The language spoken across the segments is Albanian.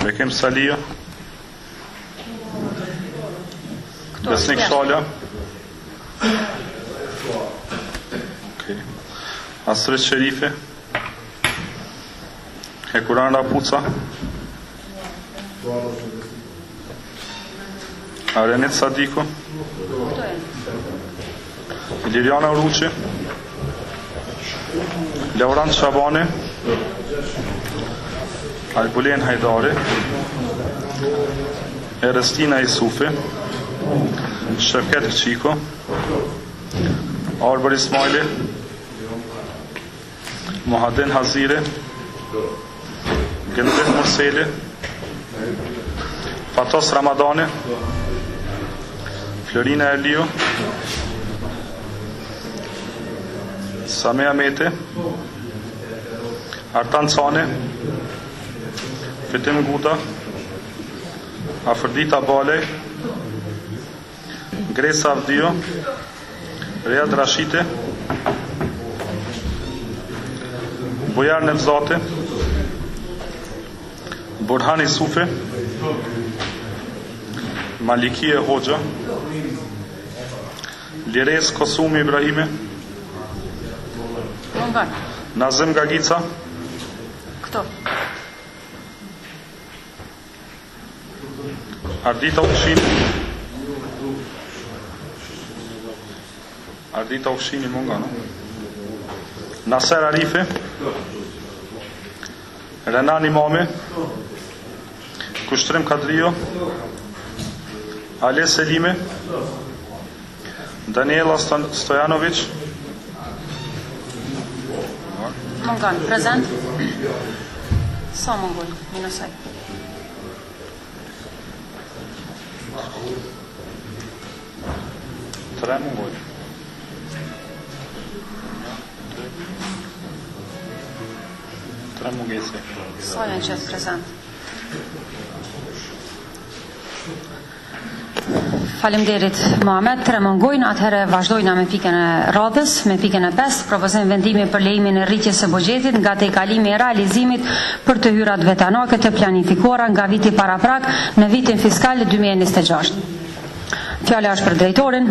Bekim Salia, Besnik Shala, Astrid Sherifi, Hekuran Rapuca, Arenit Sadiko, Liliana Uruqi, Laurent Shabani, Albulen Hajdari, Erestina Isufi, Shefket Qiko, Arber Ismaili, Muhadin Haziri, Gëndrit Murseli, Fatos Ramadani, Florina Eliu, Samia Mete, Artan Cani, Fitim Guda, Afrodita Balej, Gresa Avdio, Riyad Rashiti, Bujar Nevzati, Burhani Sufi, Malikie Hoxha, Lires Kosumi Ibrahimi, Nazim Gagica, Ardita Ukshini munga, no? Naser Arifi, Renan Imami, Kushtrim Kadrio, Ale Selimi, Daniela Stojanovic, Mungan, prezent. Sa mungon, minusaj. Tre mungoj. Tre mungesi. Sa janë qëtë prezent? Faleminderit Muhamet, tre mungojnë, atëherë vazhdojna me pikën e radhës, me pikën e 5, propozim vendimi për lejimin e rritjes së buxhetit nga tejkalimi i realizimit për të hyrat vetanake të planifikuara nga viti paraprak në vitin fiskal 2026. Fjala është për drejtorin.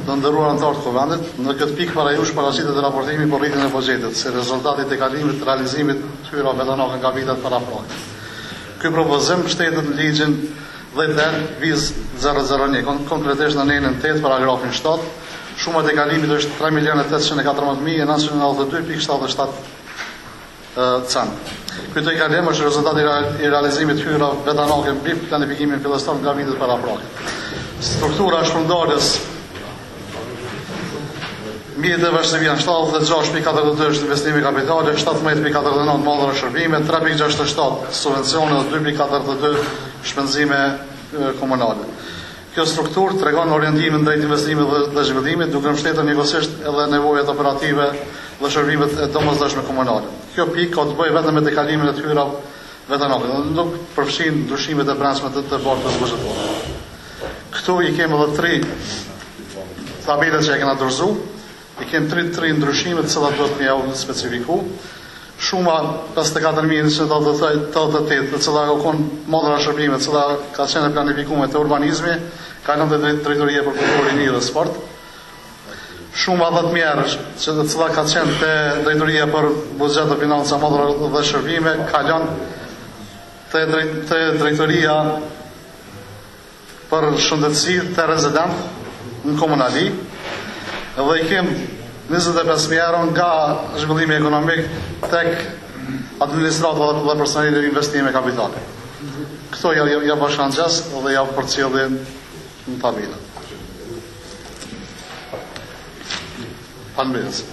Të nderuar anëtarë të Kuvendit, në këtë pikë parajush paraqitet raportimi për rritjen e buxhetit, si rezultati i tejkalimit të realizimit të hyrave vetanake nga vitet paraprak. Ky propozim mbështetet në ligjin 10-Viz-001, konkretisht në nenën 8 paragrafin 7. Shuma e tejkalimit është 3.814.992.77 cent. Ky tejkalim është rezultati i realizimit të hyrave vetanake mbi planifikimin fillestar nga vitet paraprak. Struktura e shpërndarjes mjet e vazhdimia 76.42 është investimi kapitale, 17.49 mallra shërbime, 3.67 subvencione dhe 2.42 shpenzime komunale. Kjo strukturë tregon orientimin drejt investimit dhe zhvillimit, duke mbështetur njëkohësisht edhe nevojat operative dhe shërbimet e domosdoshme komunale. Kjo pikë ka të bëjë vetëm me tejkalimin e të hyrave vetanake, nuk përfshin ndryshimet e brendshme të bartës buxhetore. Këtu i kemi edhe 3 tabelet që e kena dorëzu, i kemi 3 ndryshime të cilat do të më javë specifiku. Shuma 54.188, të cilat ka qenë mallra shërbime, të cilat ka qenë planifikuar të urbanizmi, ka lënë te drejtoria për kulturë dhe sport. Shuma 10.000, të cilat ka qenë te drejtoria për buxhet dhe financa, mallra dhe shërbime, ka lënë te drejtoria për shëndetësi të rezident në komunali, dhe i kem 25.000 euro nga zhvillimi ekonomik tek administrata dhe personeli dhe investime kapitale. Këto ja bashkan gjes dhe ja përcjellin në tabela. Faleminderit.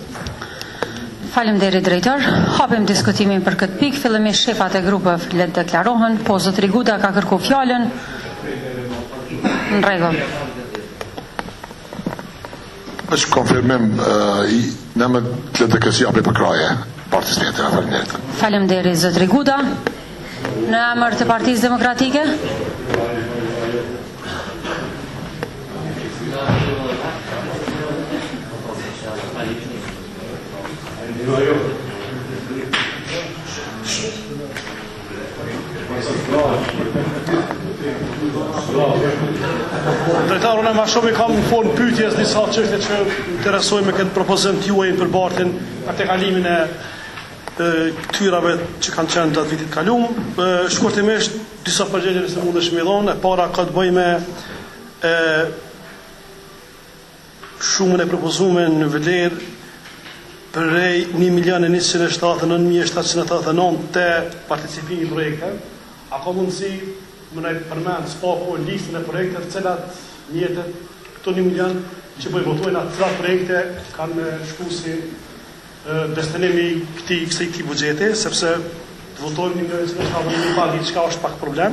Faleminderit drejtor. Hapim diskutimin për këtë pikë. Fillimisht shefat e grupeve le të deklarohen. Po zotri Guda ka kërkuar fjalën. Në rregull. është konfirmim në me të të kësi api për kraje partijës tjetër. Faleminderit. Faleminderit zotri Guda. Në emër të Partisë Demokratike. Drejtar, unë ma shumë i kam në formë pyetjes disa çështje që interesojnë me këtë propozim të juaj për bartin atë kalimin e këtyrave që kanë qenë gjatë vitit kalum. Shkurtimisht, disa përgjigje nëse mundesh më dhon. E para ka të bëjë me shumën e propozuar në vlerë për 1.179.789 të participimi i projekte. A ka mundësi më nëjë përmenë s'pako listën e projekte të cilat njëtet këto 1 milion që po i votojnë atë cilat projekte kanë me shku si destinimi këtij buxheti, sepse të votojnë 1 milion që ka vënë një pagi çka është pak problem.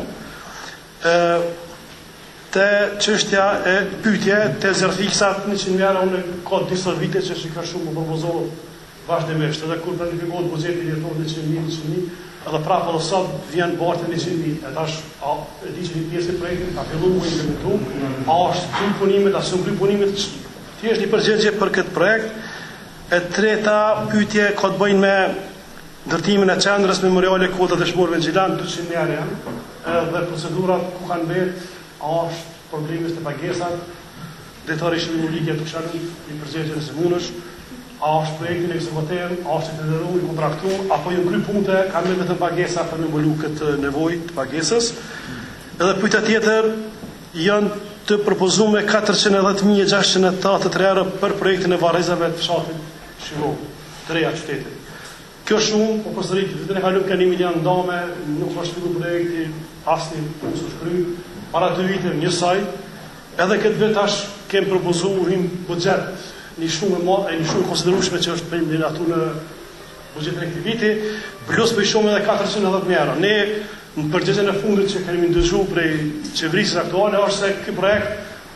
Te çështja e pyetje te zërfiksat 100 mijë unë ka disa vite që ka shumë më propozohet vazhdimisht, edhe kur planifikohet buxheti vjetor 100.000, edhe prapë edhe sot vjen bartë 100.000. E tash e di që një pjesë e projektit ka filluar me implementu, a është kry punimet, a s'u kry punimet, thjesht një përgjigje për këtë projekt. E treta pyetje ka të bëjnë me ndërtimin e qendrës memoriale Kota Dëshmorëve në Gjilan, 200 mijë janë, edhe procedurat ku kanë mbet, a është problemet të pagesat, drejtori shërbimorike të kësha një përgjigje nëse mundesh. A është projektin ekzekutor, a është të ndërruar i kontraktuar, apo ju kry punte, kanë vetëm pagesa për me mbulu këtë nevojë të pagesës. Edhe pyetja tjetër, janë të propozuar 410.683 euro për projektin e varrezave të fshatit Shiro, të reja qytetit. Kjo shumë, po përsërit, vitën e kaluar ka 1 milion ndame, nuk është filluar projekti, asnjë punë s'u shkry, para 2 vite njësoj, edhe këtë vit tash kem propozuar një buxhet një shumë konsiderueshme që është për aty në buxhetin e këtij viti, plus për shumë edhe 410.000 euro. Ne në përgjigjen e fundit që kemi ndëgjuar prej qeverisë aktuale është se ky projekt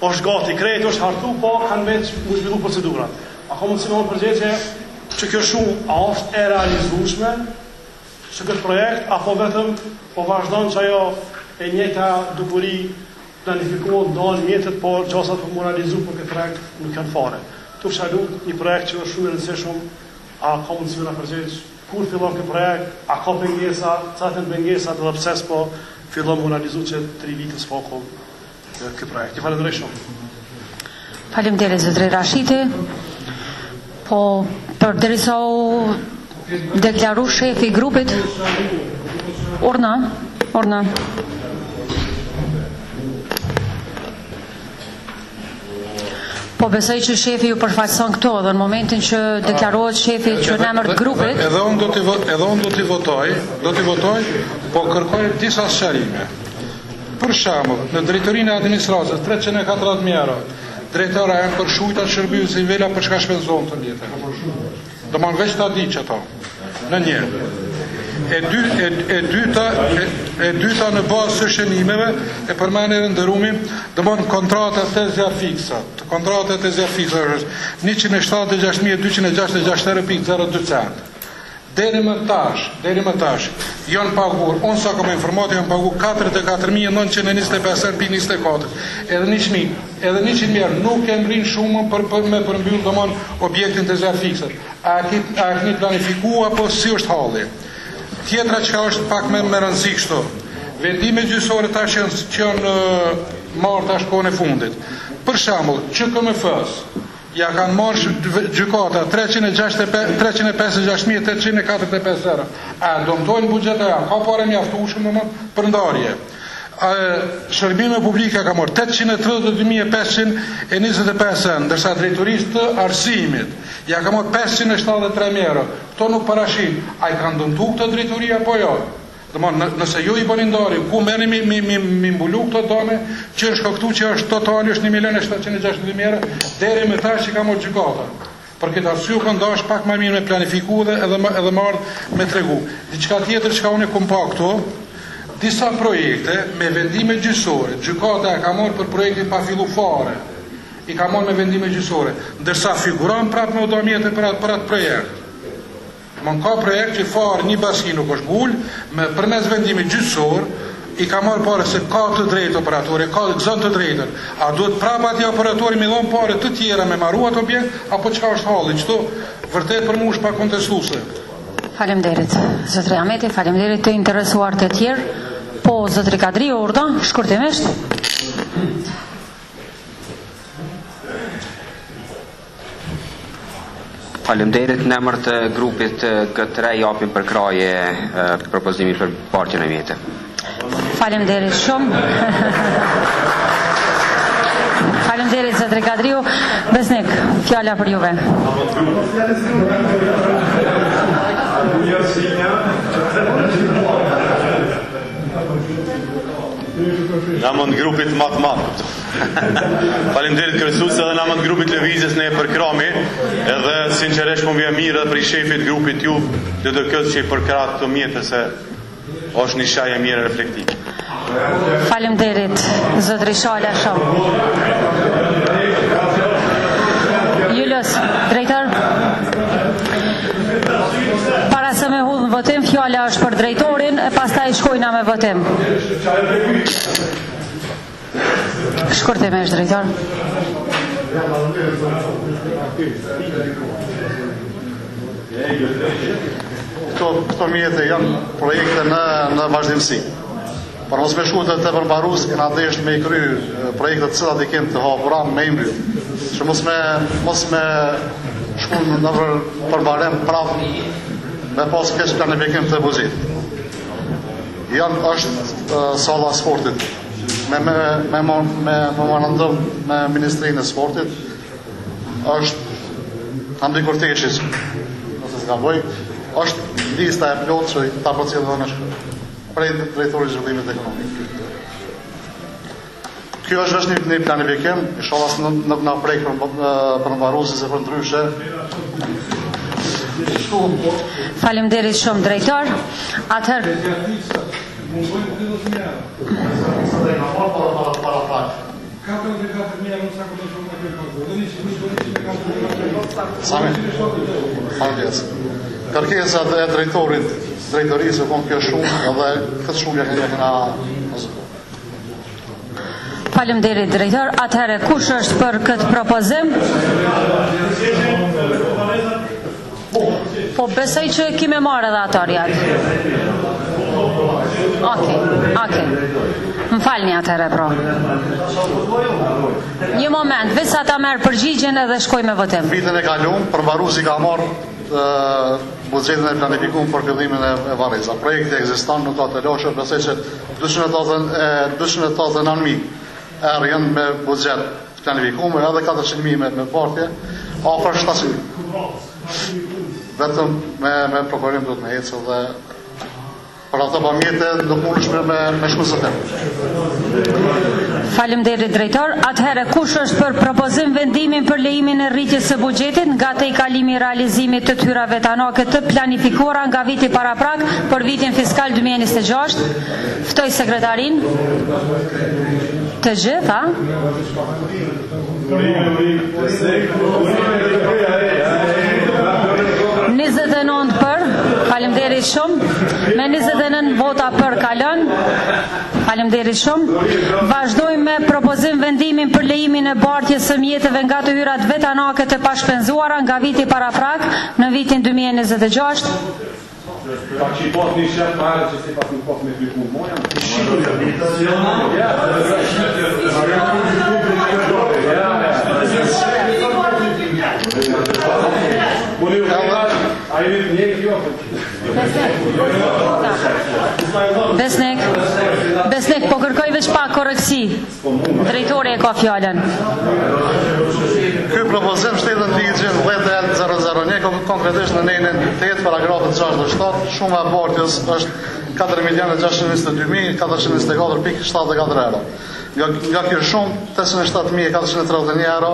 është gati, krejt është hartu, po kanë vetë u zhvillu procedurat. A ka mundësi me përgjigje që kjo shumë a është e realizueshme që këtë projekt, apo vetëm po vazhdon që ajo e njëjta dukuri planifikohet ndonjë mjetet, po gjasat për moralizu për këtë projekt nuk janë fare. Tu shalu një projekt që është shumë i rëndësishëm, a ka mundësi me na përgjigj kur fillon ky projekt, a ka pengesa, ca të pengesat edhe pse s'po fillon me analizu që 3 vite s'po ky projekt. Ju falenderoj shumë. Faleminderit zotri Rashiti. Po përderisa u deklaru shefi i grupit Orna. Po besoj që shefi ju përfaqëson këto dhe në momentin që deklarohet shefi që në emër të grupit. Edhe unë do t'i votoj, po kërkoj disa sqarime. Për shembull, në drejtorinë e administratës 340.000 euro, drejtora janë për shujta shërbimit si vela për çka shpenzon të letër. Do më veç ta di që ato. Në një. E dyta në bazë së shënimeve e përmendën ndërrumi, domthon kontrata të zjarfiksa. Kontrata të zjarfiksa është 176.266 euro.02 cent. Deri më tash janë paguar, unë sa kam informatë janë paguar 44.925 euro.24. Edhe 100 mijë nuk e mbrin shumë për me përmbyll domthon objektin të zjarfiksat. A keni planifikuar apo si është halli? Tjetra që është pak me rëndësi kështu. Vendime gjyqësore tash që janë marrë tash kohën e fundit. Për shembull, QKMF-s ja kanë marrë gjykata 356.845 euro. A dëmtojnë buxhetin ja, ka parë mjaftueshme për ndarje. Shërbime publike ka marrë 832.525 euro, ndërsa drejtorisë të arsimit ja ka marrë 573.000 euro. Këto nuk parashin, a i kanë dëmtu këtë drejtori apo jo? Nëse ju i bëni ndarje, ku merrni mi mbulu këto dame, që është këtu që është totali është 1.760.000 euro, deri me tash që ka marrë gjykata. Për këtë arsye kanë dash pak më mirë me planifikuar edhe marrë me tregu. Diçka tjetër që unë kam pa këtu, disa projekte me vendime gjyqësore, gjykata e ka marrë për projektin pa fillu fare, i ka marrë me vendime gjyqësore, ndërsa figuron prapë me udhëmjete për atë projekt. Mon ka projekt që farë një baski nuk është gull, me përmes vendimit gjyqësor, i ka marrë pare se ka të drejtë operatori, ka gëzën të drejtën. A duhet prapë ati operatori me dhonë pare të tjera me marru atë objekt, apo qka është halli? Qëto Vërtet për mua është pa kontestuese. Faleminderit, zotri Ahmeti, faleminderit të interesuar të tjerë. Po, zotri Kadriu, urdhon, shkurtimisht. Faleminderit në emër të grupit G3 japim përkraje propozimi për partjen e mjetë. Faleminderit shumë. Faleminderit zotri Kadriu. Besnik, fjala për juve. Namën grupit matematik. Faleminderit kryesues edhe namën grupit lëvizjes ne përkrami, edhe sinqerisht më vjen mirë edhe për shefit grupit ju DDK-s që i përkrat këto mjete se është një shaj e mirë reflektiv. Faleminderit zotri Shala shumë. Julius, drejtor. Para se me hudhë në votim, fjala është për drejtorin, e pastaj shkojna me votim. Shkurtimisht, drejtor. Këto mjete janë projekte në vazhdimsi. Por mos me shku të përmbarus, kena desht me i kry projekte të cilat i kemë të hapura me imbry. Që mos me shku në përbarem prap me pas kesh planifikim të buxhet. Është sala sportit. Me memorandum me Ministrinë e Sportit është Hamdi Kurteqis, nëse s'ka boj, është lista e plot që ta përcjellën në shkollë prej drejtorit zhvillimit ekonomik. Kjo është vetëm një planifikim, inshallah nuk na prek për mbaruesi se për ndryshe. Faleminderit shumë drejtor. Atëherë kërkesa e drejtorisë e konë kjo shumë edhe këtë shumë ja këna. faleminderit drejtor. Atëherë kush është për këtë propozim? Po besoj që kime marrë edhe ato rjatë. Okej. Më falni atëherë pro. Një moment, visa ta merë përgjigjen edhe shkoj me votim. Vitën e kalum, përmbaruesi ka marrë buxhetin e planifikuar për fillimin e Varreza. Projekti ekziston, nuk ka të lëshë, besoj që 289.000 erë janë me buxhet planifikuar, edhe 400.000 me partje, afër 700.000. Vetëm me prokurim do të me hecë dhe për ato pamjete nuk mundesh me shku së tem. Faleminderit drejtor. Atëherë kush është për propozim vendimin për lejimin e rritjes së buxhetit nga tejkalimi i realizimit të tyrave tanake të planifikuara nga viti paraprak për vitin fiskal 2026? Ftoj sekretarin. Të gjithë, a? Për, faleminderit shumë, me 29 vota për kalon, faleminderit shumë. Vazhdojmë me propozim vendimin për lejimin e bartjes së mjeteve nga të hyrat vetanake të pashpenzuara nga viti paraprak në vitin 2026. Ka që i pas një shëtë pare që si pas një pas me dy punë moja? Besnik, po kërkoj veç pak korreksi. Drejtori e ka fjallën. Ky propozim shtetën ligjin 10.001 konkretisht në nenën 8 paragrafit 67, shuma e bartjes është 4.622.424.74 euro. Nga kjo shumë 807.431 euro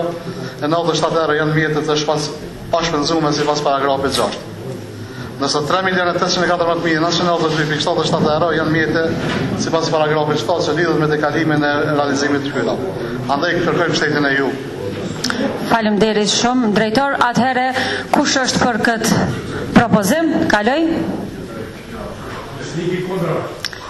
e 97 euro janë mjetet e pashpenzume si pas paragrafit 6. Nëse 3.814.992.77 euro janë mjete si pas paragrafit 7 që lidhët me dekalimin e realizimit të hyra. Andaj kërkojmë shtetin e ju. Faleminderit shumë, drejtor. Atëherë, kush është për këtë propozim? Kaloj.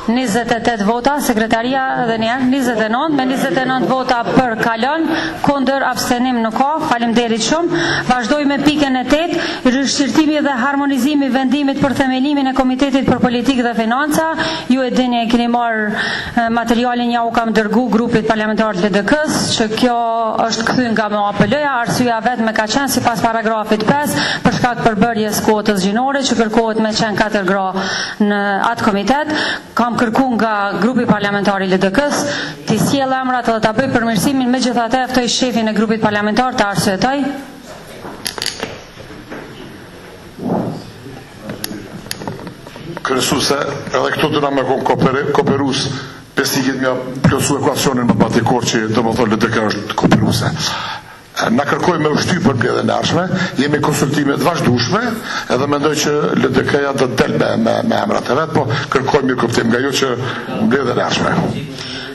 28 vota, sekretaria dhe njerë, 29, me 29 vota për kalon, kundër abstenim nuk ka, faleminderit shumë. Vazhdoj me pikën e 8, rishqirtimi dhe harmonizimi vendimit për themelimin e Komitetit për Politikë dhe Financa. Ju e dini, e keni marrë materialin, ja u kam dërgu grupit parlamentar të LDK-s, që kjo është kthyer nga MAPL-ja, arsyeja vetme ka qenë sipas paragrafit 5 për shkak përbërjes kuotës gjinore që kërkohet me qenë 4 gra në atë komitet. Kam kërku nga grupi parlamentari LDK-s të sjellë emrat dhe ta bëj përmirësimin, megjithatë ftoj shefin e grupit parlamentar të arsyetoj. Kryesuse, edhe këto do na më kon kooperus pestigit mja plotësu ekuacionin më batikor që do më thonë LDK është kooperuse. Na kërkoj me ushty për mbledhjen e ardhshme, jemi konsultime të vazhdueshme, edhe mendoj që LDK-ja do të del me emrat e vet, po kërkoj mirë kuptim nga ju që mbledhjen e ardhshme.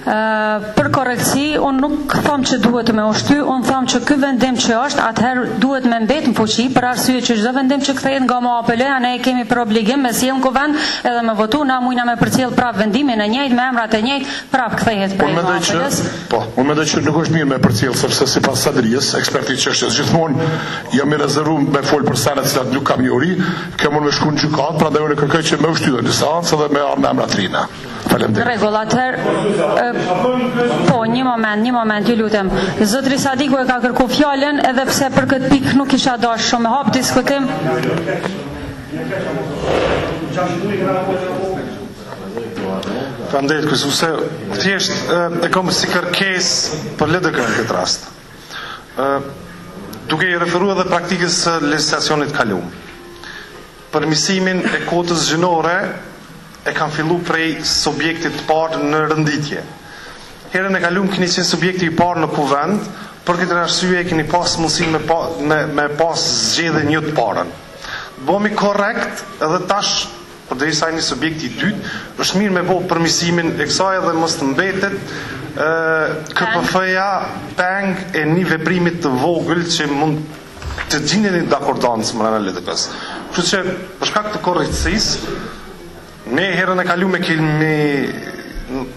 Për korektësi, unë nuk thom që duhet me ushty, unë thom që ky vendim që është, atëherë duhet me mbet në fuqi, për arsye që çdo vendim që kthehet nga MAPL-ja, ne kemi për obligim me sjell në kuvend edhe me votu, na mujna me përcjell prap vendimin e njëjtë me emrat e njëjtë, prap kthehet prej MAPL-s. Po, unë mendoj që nuk është mirë me përcjell, sepse sipas Sadrijes, ekspertit që çështjes, gjithmonë jam i rezervuar me fol për sa të cilat nuk kam njëri, kam unë me shku në gjykat, prandaj unë kërkoj që me ushtyë në seancë dhe me ardhmë emra të rina. Faleminderit. Rregull, atëherë po, një moment, ju lutem. Zotri Sadiku e ka kërku fjalën, edhe pse për këtë pikë nuk isha dashur shumë hap diskutim. Faleminderit kryesuse, thjesht e kam si kërkesë për LDK në këtë rast. Duke i referuar edhe praktikës së legjislacionit kaluar. Përmirësimin e kotës gjinore e kanë fillu prej subjektit të parë në rënditje. Herën e kaluar keni qenë subjekti i parë në kuvend, për këtë arsye keni pas mundësinë me pas zgjedhje një të parën. Bëmi korrekt edhe tash, përderisa jeni subjekti i dytë, është mirë me bëu përmirësimin e kësaj dhe mos të mbetet KPF-ja peng e një veprimit të vogël që mund të gjendeni dakordancë brenda LDK-s. Kështu që për shkak të korrektësisë, ne herën e kaluar kemi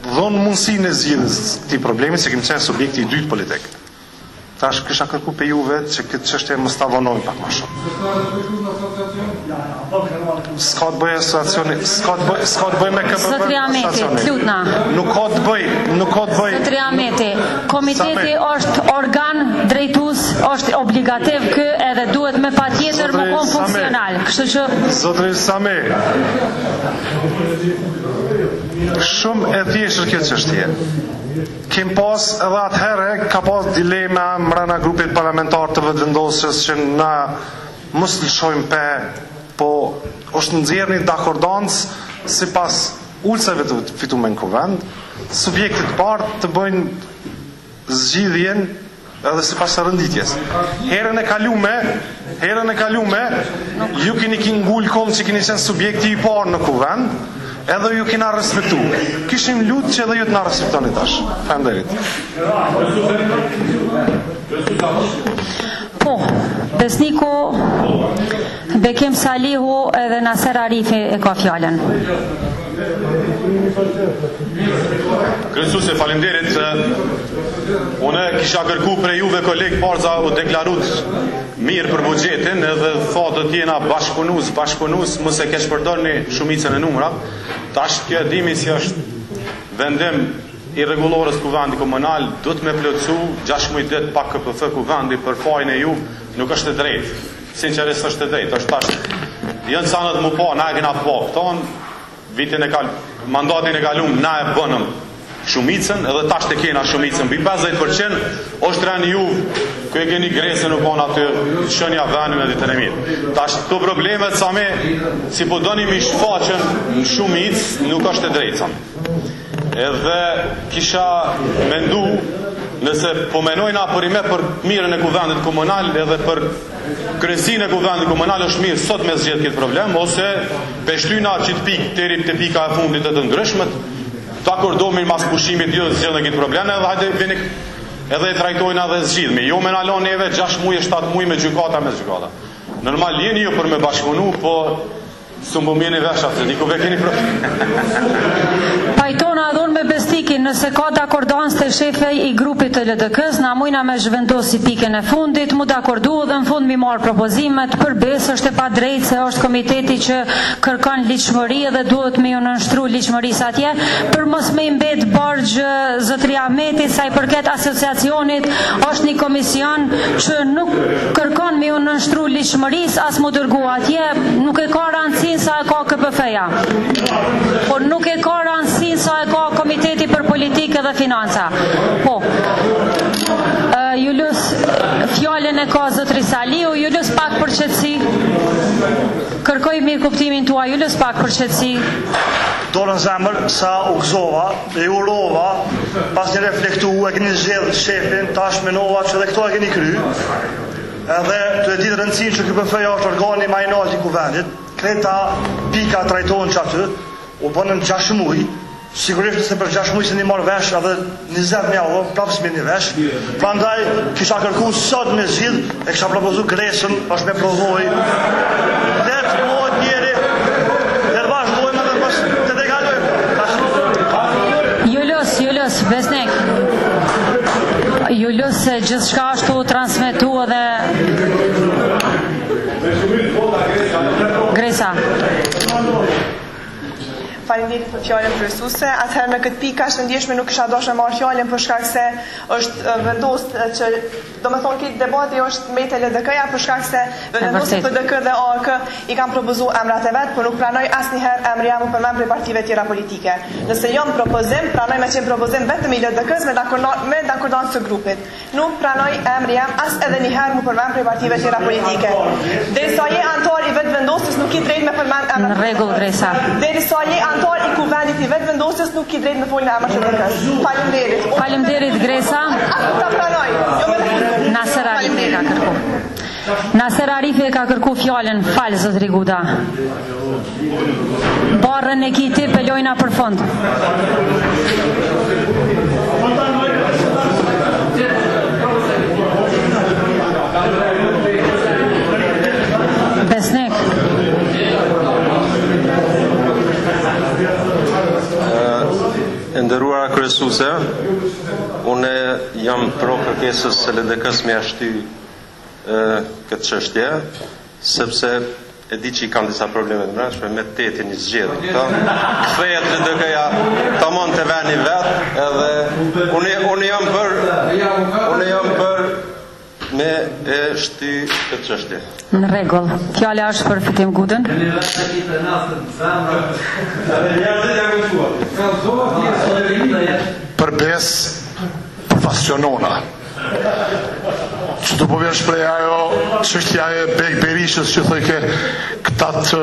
dhonë mundësinë e zgjidhjes këtij problemi, se kemi qenë subjekti i dytë politik. Tash kisha kërku pe juve që këtë çështje mos ta vonojmë pak më shumë. S'ka të bëj asociacioni, s'ka të bëj me KPF. Zotri Ahmeti, lutna. Nuk ka të bëj. Zotri Ahmeti, komiteti është organ drejtues, është obligativ kë edhe duhet me patjetër më kon funksional. Kështu që Zotri Same, shumë e thjeshtë kjo çështje. Kem pas edhe atëherë ka pas dilema mbrana grupit parlamentar të vendosjes që na mos lëshojmë po është nxjerrni dakordancë sipas ulsave të fituar në kuvend, subjektit parë të bëjnë zgjidhjen edhe sipas rënditjes. Herën e kalume, ju keni ngul kom që keni qenë subjekti i parë në kuvend, edhe ju kena respektu. Kishim lutë që edhe ju të na respektoni tash. Faleminderit. po, Besniku, Bekim Salihu edhe Naser Arifi e ka fjalën. Kryesuse, faleminderit. Unë kisha kërku prej juve koleg Parza u deklarut mirë për buxhetin edhe thotë të jena bashkëpunus, mos e kesh përdorni shumicën e numra. Tash kjo dimi si është vendim i rregullorës kuvendi komunal, do të me plotësu 16 ditë pa KPF kuvendi për fajin e ju, nuk është e drejtë. Sinqerisht është e drejtë, është tash janë sanat më pa, na e kena pa këton, mandatin e kaluar na e bënëm shumicën, edhe tash të kena shumicën mbi 50%, është rani ju ku e keni gresën u bon aty shënja venin e ditën e mirë. Tash këto problemet sa me si po doni mi shfaqen në shumicë, nuk është e drejtën. Edhe kisha mendu nëse po menojna për mirën e kuvendit komunal edhe për kryesin e kuvendit komunal është mirë sot me zgjedh këtë problem, ose peshtyna që të pikë deri te pika e fundit të ndryshmet, ta akordomin mas pushimit jo zgjedhën këtë problem, edhe hajde vini edhe e trajtojnë edhe zgjidhmi. Jo me nalon neve 6 muaj, 7 muaj me gjykata. Normal jeni ju për me bashkëpunu, po Së më mjeni veshat, se diku ve keni Pajtona adhon me bestikin, nëse ka dakordans të shefej i grupit të LDK-s, na mujna me zhvendosi pikën e fundit, mu dakordu dhe në fund mi marë propozimet, për besë është e pa drejtë se është komiteti që kërkan liqëmëri dhe duhet me ju nënshtru liqëmëris atje, për mos me imbet bargjë zotëria Ahmeti, sa i përket asociacionit, është një komision që nuk kërkan me ju nënshtru liqëmëris, as mu dërgu atje, nuk e ka rëndësin sa e ka KPF-ja, por nuk e ka rëndësin sa e ka Komiteti për Politikë dhe Financa. Po, ju lus fjallën e ka zotëri Saliu, ju lus pak për qëtësi, kërkoj mirë kuptimin tua, ju lus pak për qëtësi. Dorën zemër sa u gëzova dhe u urova, pas një reflektu e keni zgjedhë shefin, tash menova që dhe këto e keni kry, edhe të e ditë rëndësin që KPF-ja është organi ma i naltë i kuvendit, kreta pika trajtojnë që aty, u bënën 6 muj, sigurisht nëse për 6 muj se një marrë vesh edhe 20 mjallë, prapës me një vesh, pra ndaj kisha kërku sot me zhidh, e kisha propozu Gresën, është me provoj, dhe të mojt njeri, dhe të vazhdojmë edhe pas të degalojmë. Julius, besnik, Julius se gjithë shka ashtu transmitu edhe Gresa. Faleminderit për fjalën kryesuese. Atëherë në këtë pikë është ndjeshme nuk kisha dashur të marr fjalën për shkak se është vendosur që domethënë këtë debati është me LDK-ja për shkak se vendosur PDK dhe AK i kanë propozuar emrat e vet, por nuk pranoj asnjëherë emri jam për membre partive tjera politike. Nëse jam propozim, pranoj me qenë propozim vetëm i LDK-s me dakordancë të grupit. Nuk pranoj emri jam as edhe një herë për membre partive tjera politike. Derisa je antar i vetë vendosës nuk i drejt me përmend emrat. Në rregull, Gresa. Derisa je antar i kuvendit i vetë vendosës nuk i drejt me folën emrat të LDK-s. Faleminderit. Faleminderit, Gresa. Ta pranoj. Naser Arifi e ka kërku. Naser Arifi e ka kërku fjallën, falë zotëri Guda. Barën e kiti pelojna për fond. Besnik. Nderuara kryesuese, unë jam pro kërkesës së LDK-s me ashty këtë çështje, sepse e di që i kam disa probleme të mbrëmshme me tetin i zgjedhur. Kthehet LDK-ja tamam te vani vet, edhe unë jam për me e shty këtë çështje. Në rregull. Fjala është për Fitim Gudën. Për besë profesionona. Që të po vjen shpreja ajo çështja e Bek Berishës që thoi ke këta të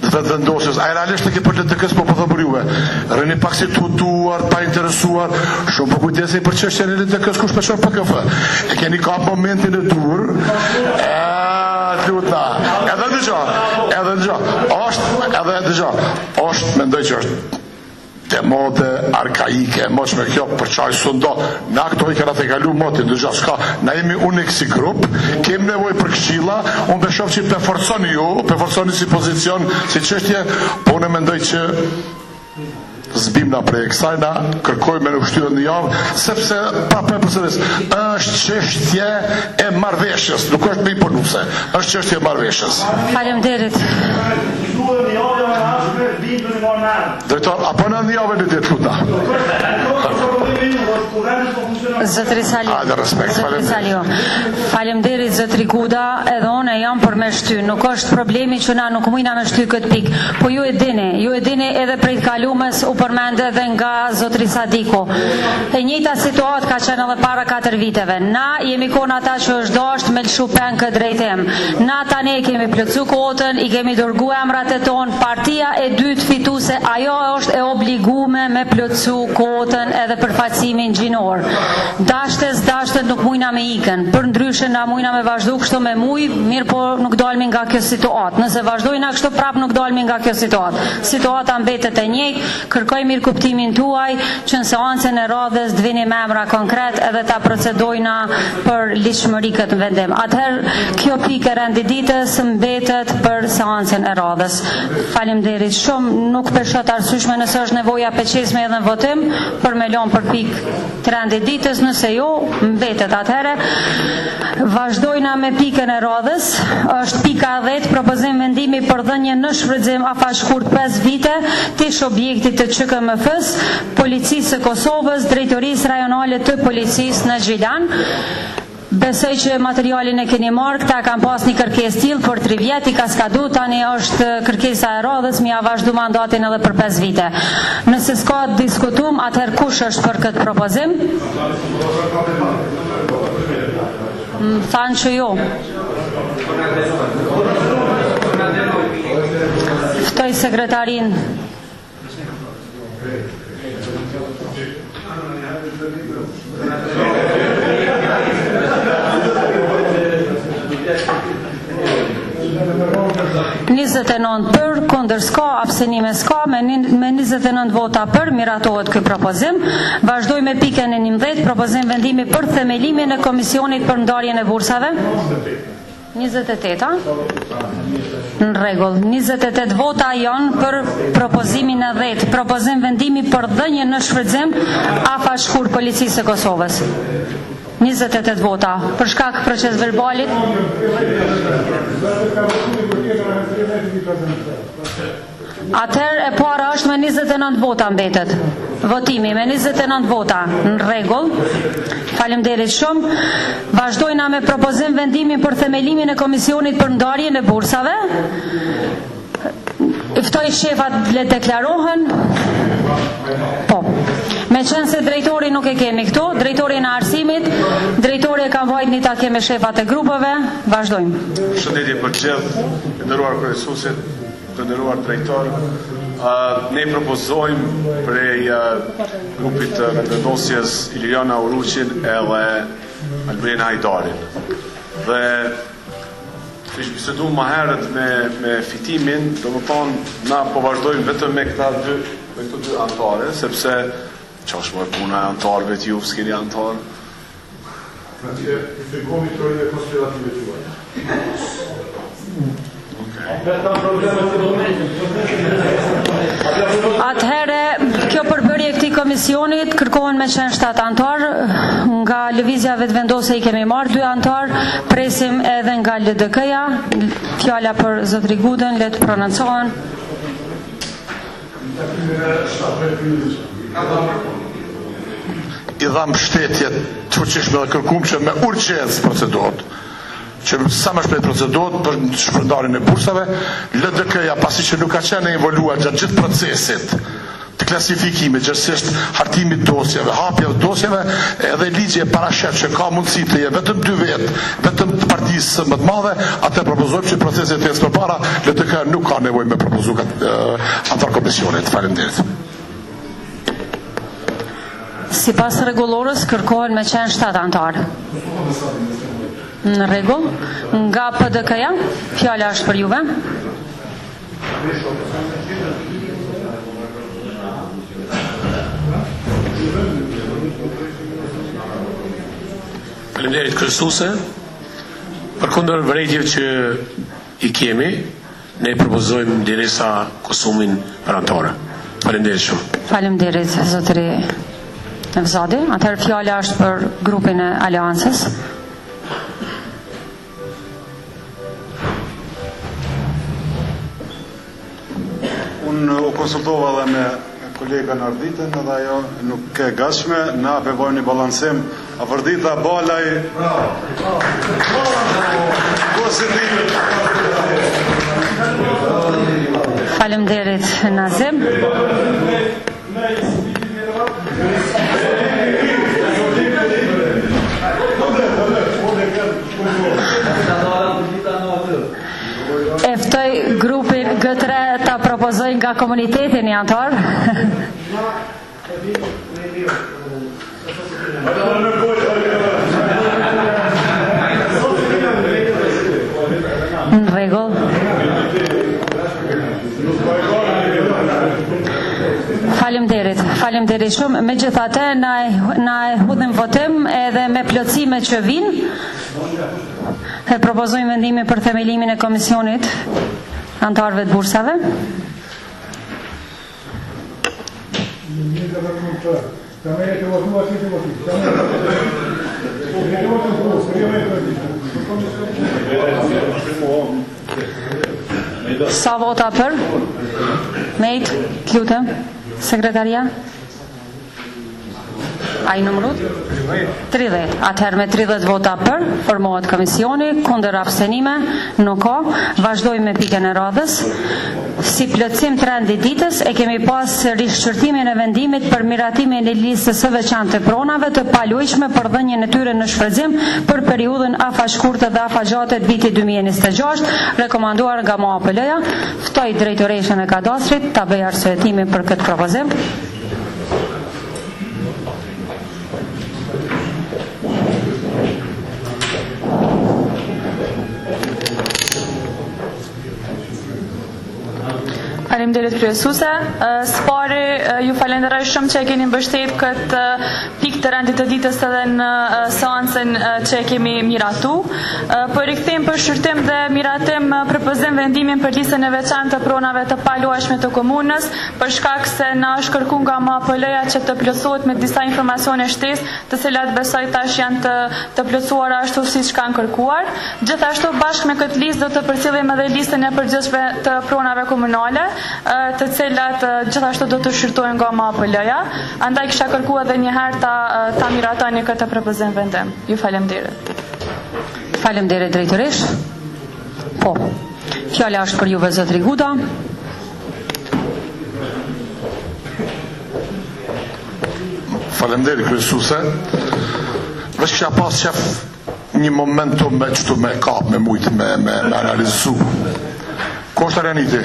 vetë vendosjes. A e realisht e ke për LDK-s po thë për juve. Rëni pak si tutuar, pa interesuar, shumë po kujdesni për çështjen e LDK-s ku shpeshon PKF. E keni ka momentin e dur. Edhe dëgjo, është mendoj që është të mode arkaike, moq me kjo për qaj sundo, na këto i kena të kalu motin, dëgjo, s'ka, na jemi unik si grup, kem nevoj për këshilla, unë beshof që përforconi ju, përforconi si pozicion, si qështje, po unë mendoj që zbimna prej kësajna, kërkojme në kështyrën një javë, sepse, prapë përsëris, është qështje e marveshjes, nuk është me i përnuse, është qështje e marveshjes. Faleminderit. Drejtor, apo në një javë në ditë luta? Zotëri Saliu. Faleminderit zotëri Guda, edhe unë jam për me shty. Nuk është problemi që na nuk mujna me shty këtë pikë, po ju e dini edhe prej të kalumës u përmende edhe nga zotëri Sadiku. E njëjta situatë ka qenë edhe para 4 viteve. Na jemi konë ata që është dashtë me lëshu pen këtë drejtem. Na tani kemi plëcu kotën, i kemi dërgu emrat e tonë, partia e dytë fituse, ajo është e obligume me plëcu kotën edhe për shqetësimin gjinor. Dashtet nuk mujna me ikën, për ndryshe na mujna me vazhdu kështu me mirë po nuk dalmi nga kjo situatë. Nëse vazhdojna kështu prap nuk dalmi nga kjo situatë. Situata mbetet e njëjtë, kërkoj mirë kuptimin tuaj që në seancën e radhës të vini me emra konkret edhe ta procedojna për ligjshmëri këtë vendim. Atëherë kjo pikë e rendititës mbetet për seancën e radhës. Faleminderit shumë, nuk peshat arsyeshme nëse është nevoja peqesme edhe në votim për me lënë për pikë të rendititës, nëse jo mbetet. Atëherë vazhdojna me pikën e radhës, është pika 10, propozim vendimi për dhënje në shfrytëzim afashkurt 5 vite tish objektit të ÇKMF-s, Policisë së Kosovës, Drejtorisë Rajonale të Policisë në Gjilan. Besoj që materialin e keni marrë, këta kam pas një kërkesë tillë për 3 vjet, i ka skadu, tani është kërkesa e radhës, mi ja vazhdu mandatin edhe për 5 vite. Nëse s'ka të diskutum, atëherë kush është për këtë propozim? Thanë që jo. Ftoj sekretarin. Njëzet e nëndë për, kundër s'ka, abstenime s'ka, me 29 vota për, miratohet ky propozim. Vazhdoj me pikën e 11, propozim vendimi për themelimin e Komisionit për ndarjen e bursave. 28, në rregull. 28 vota janë për propozimin e 10, propozim vendimi për dhënje në shfrytëzim afashkurt Policisë së Kosovës. 28 vota. Për shkak proces verbalit. Atëherë e para është me 29 vota mbetet. Votimi me 29 vota. Në rregull. Faleminderit shumë. Vazhdojna me propozim vendimin për themelimin e Komisionit për ndarjen e bursave. Ftoj shefat le deklarohen. Po. Me qenë se drejtori nuk e kemi këtu, drejtori në arsimit, drejtori e kam vajt një take me shefat e grupeve, vazhdojmë. Shëndetje për gjithë, të nderuar kryesuesit, të nderuar drejtor, ne propozojmë prej grupit të vendosjes Iliana Uruqin edhe Albina Hajdarin. Dhe ishë bisedu më herët me fitimin, do më thonë na po vazhdojmë vetëm me këto dy antare, sepse qash më e puna e antarëve të ju, s'keni antarë? I fikomi të rojnë e konspirative të juaj. Atëhere, kjo përbërje këtij komisionit kërkohen me qenë 7 antar, nga lëvizja vetëvendose i kemi marrë 2 antar, presim edhe nga LDK-ja, fjala për zotri Guden, le të prononcohen. I dham shtetje të fuqishme dhe kërkum që me urgjencë procedohet, që sa më shpejt procedohet për shpërndarjen e bursave. LDK-ja pasi që nuk ka qenë involuar gjatë gjithë procesit të klasifikimit, gjithsesi hartimit dosjeve, hapjeve dosjeve, edhe ligji e parashet që ka mundësi të jetë vetëm 2 vetë, vetëm të partisë më të madhe, atë propozojmë që procesit të ecë përpara, LDK nuk ka nevojë me propozu antar komisionit. Faleminderit. Sipas rregullorës kërkohen me qenë 7 antarë. Në rregull, nga PDK-ja, fjala është për juve. Faleminderit kryesuese. Përkundër vërejtjeve që i kemi, ne propozojmë derisa Kosumin për antarë. Faleminderit shumë. Faleminderit zotëri Nevzadi. Atëherë fjala është për grupin e Aleancës. Unë u konsultova dhe me kolegën Arditën edhe ajo nuk e gatshme, na përvojnë një balancim. Ardita balaj Faleminderit Nazim. Eftoj grupin G3 ta propozoj nga komuniteti një antar. Faleminderit shumë. Megjithatë na e hudhim votim edhe me plotësime që vinë. E propozojmë vendimin për themelimin e komisionit antarëve të bursave. Sa vota për? Mejt, lutem, sekretaria? A i numërut? 30. Atëherë me 30 vota për, formohet komisioni, kundër abstenime, nuk ka. Vazhdojmë me pikën e radhës. Si plotësim të rendi ditës, e kemi pas rishqërtimin e vendimit për miratimin e listës së veçantë të pronave të paluajshme për dhënien e tyre në shfrytëzim për periudhën afashkurtë dhe afagjatë të vitit 2026, rekomanduar nga MAPL-ja. Ftoj drejtoreshën e kadastrit ta bëjë arsye për këtë propozim. Faleminderit kryesuese. Spari ju falenderoj shumë që e keni mbështet këtë pikë të rendit të ditës edhe në seancën që e kemi miratu. Po rikthejmë për shërtim dhe miratim propozim vendimin për listën e veçantë të pronave të paluajshme të komunës, për shkak se na është kërkuar nga MAPL-ja që të plotësohet me disa informacione shtesë, të cilat besoj tash janë të plotësuara ashtu siç kanë kërkuar. Gjithashtu bashkë me këtë listë do të përcjellim edhe listën e përgjithshme të pronave komunale, të cilat gjithashtu do të shqyrtojnë nga MAPL-ja. Andaj kisha kërkuar edhe një herë ta miratoni këtë propozim vendim. Ju faleminderit. Faleminderit drejtoresh. Po. Fjala është për juve zotri Guda. Faleminderit kryesuese. Veç kisha pas qef një momentum me qëtu me kap, me mujtë, me analizu. Ko është Arianiti?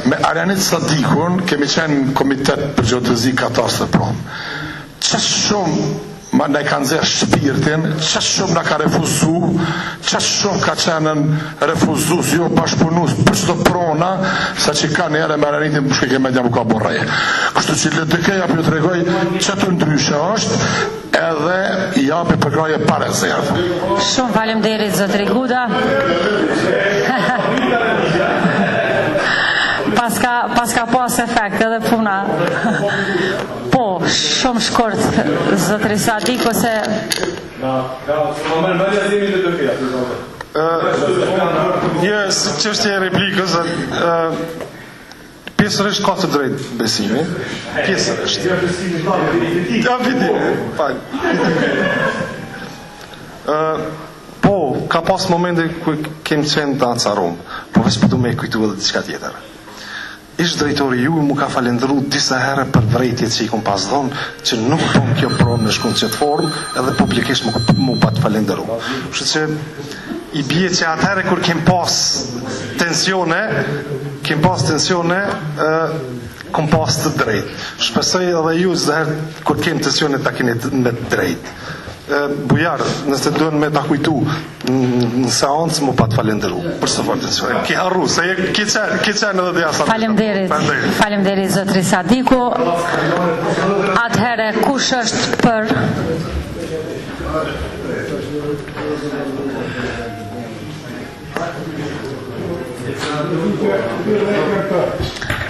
Me Arianit Sadikun kemi qenë komitet për gjotëzi katastër pronë. Që shumë ma ne kanë zërë shpirtin, që shumë na ka refuzu, që shumë ka qenën refuzus, jo bashkëpunus për çdo prona, sa që ka njerë me Arianitin për shke media më ka borreje. Kështu që LDK-ja për ju të regoj që të ndryshe është, edhe i japi përkraje pa rezervë. Shumë faleminderit zotri Guda. Paska pas efekt edhe puna. Po, shumë shkurt zotri Sadiku se një çështje e replikës, pjesërisht ka të drejtë besimi. Pjesërisht. Po, ka pas momente ku kem qenë të acarum, po veç për du me kujtu edhe diçka tjetër. Ish drejtori ju mu ka falendru disa herë për vrejtjet që i kom pas dhonë, që nuk tonë kjo pronë në shkun qëtë formë, edhe publikisht mu pa të falendru. Shë që i bje që atëherë kur kem pas tensione, kom pas të drejtë. Shpesoj edhe ju zëherë kur kem tensione ta keni me të drejtë. Bujar, nëse duhen me ta kujtu në seancë mu pa të falenderu për së fort tensione. Ki harru, se ki qenë edhe dhe jasat. Faleminderit zotri Sadiku. Atëherë kush është për?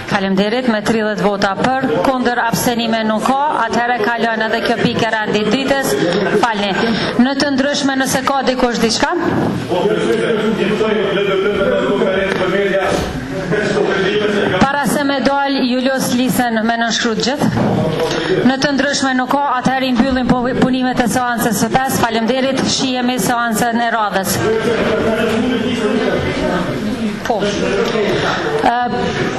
Faleminderit, me 30 vota për, kundër abstenime nuk ka, atëherë kalon edhe kjo pikë e rendit ditës. Falni. Në të ndryshme nëse ka dikush diçka? Para se me dal ju los lisen me nënshkruar gjithë. Në të ndryshme nuk ka, atëherë i mbyllim punimet e seancës së 5. Faleminderit, shihemi seancën e radhës. Po.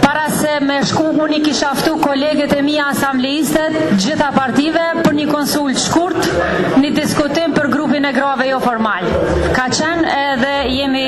Para se me shku, unë i kisha ftu kolegët e mia asambleistët, gjitha partive, për një konsult shkurt, një diskutim për grupin e grave jo formal. Ka qenë edhe jemi